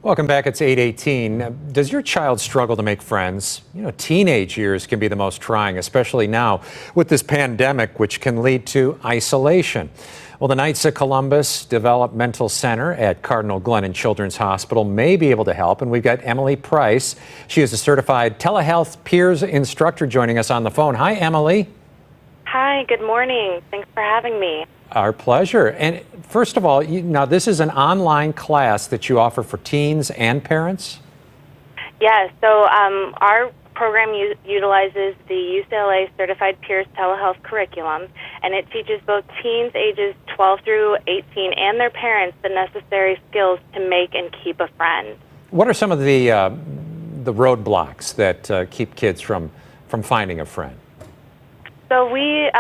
Welcome back. It's 8:18. Does your child struggle to make friends? Teenage years can be the most trying, especially now with this pandemic, which can lead to isolation. Well, the Knights of Columbus Developmental Center at Cardinal Glennon Children's Hospital may be able to help, and we've got Emily Price. She is a certified telehealth peers instructor joining us on the phone. Hi, Emily. Hi, good morning. Thanks for having me. Our pleasure. And first of all, now this is an online class that you offer for teens and parents? Yes, so our program utilizes the UCLA Certified Peers Telehealth curriculum, and it teaches both teens ages 12 through 18 and their parents the necessary skills to make and keep a friend. What are some of the roadblocks that keep kids from finding a friend? So we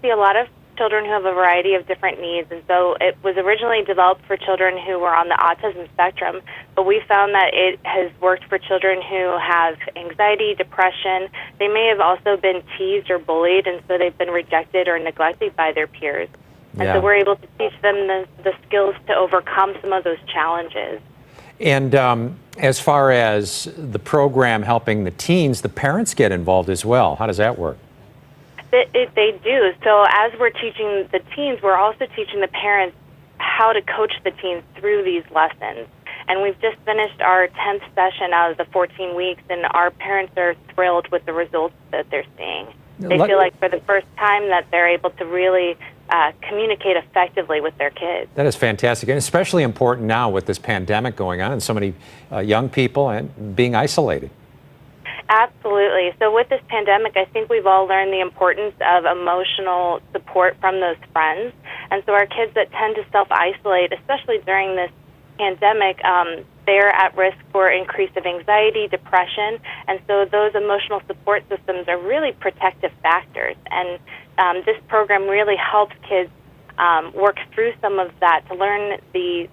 see a lot of children who have a variety of different needs, and so it was originally developed for children who were on the autism spectrum, but we found that it has worked for children who have anxiety, depression. They may have also been teased or bullied, and so they've been rejected or neglected by their peers. And so we're able to teach them the skills to overcome some of those challenges. And as far as the program helping the teens, the parents get involved as well. How does that work? They do. So as we're teaching the teens, we're also teaching the parents how to coach the teens through these lessons. And we've just finished our 10th session out of the 14 weeks, and our parents are thrilled with the results that they're seeing. They feel like for the first time that they're able to really communicate effectively with their kids. That is fantastic, and especially important now with this pandemic going on and so many young people and being isolated. Absolutely. So with this pandemic, I think we've all learned the importance of emotional support from those friends. And so our kids that tend to self-isolate, especially during this pandemic, they're at risk for increase of anxiety, depression. And so those emotional support systems are really protective factors. And this program really helps kids work through some of that to learn the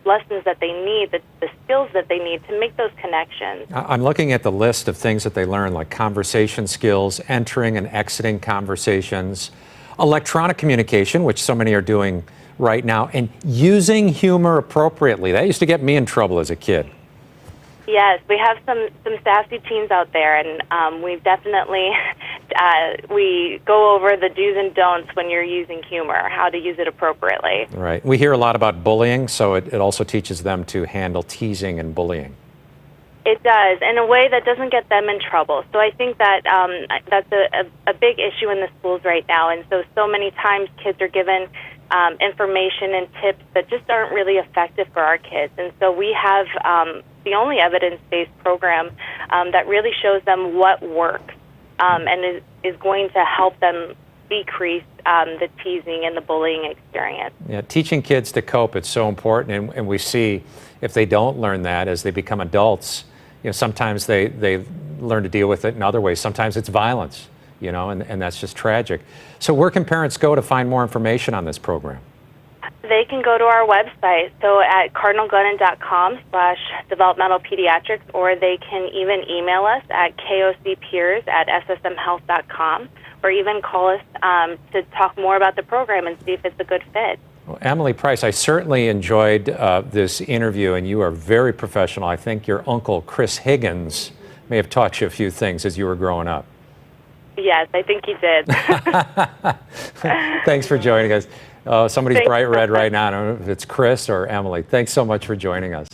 lessons that they need, the skills that they need to make those connections. I'm looking at the list of things that they learn, like conversation skills, entering and exiting conversations, electronic communication, which so many are doing right now, and using humor appropriately. That used to get me in trouble as a kid. Yes, we have some sassy teens out there, and we definitely we go over the do's and don'ts when you're using humor, how to use it appropriately. Right. We hear a lot about bullying, so it also teaches them to handle teasing and bullying. It does, in a way that doesn't get them in trouble. So I think that that's a big issue in the schools right now, and so many times kids are given information and tips that just aren't really effective for our kids. And so we have the only evidence-based program that really shows them what works and is going to help them decrease the teasing and the bullying experience. Yeah, teaching kids to cope, it's so important, and we see if they don't learn that as they become adults, sometimes they learn to deal with it in other ways. Sometimes it's violence, and that's just tragic. So where can parents go to find more information on this program? They can go to our website, so at cardinalglennon.com/developmentalpediatrics, or they can even email us at kocpeers@ssmhealth.com, or even call us to talk more about the program and see if it's a good fit. Well, Emily Price, I certainly enjoyed this interview, and you are very professional. I think your uncle, Chris Higgins, may have taught you a few things as you were growing up. Yes, I think he did. Thanks for joining us. Somebody's bright red right now. I don't know if it's Chris or Emily. Thanks so much for joining us.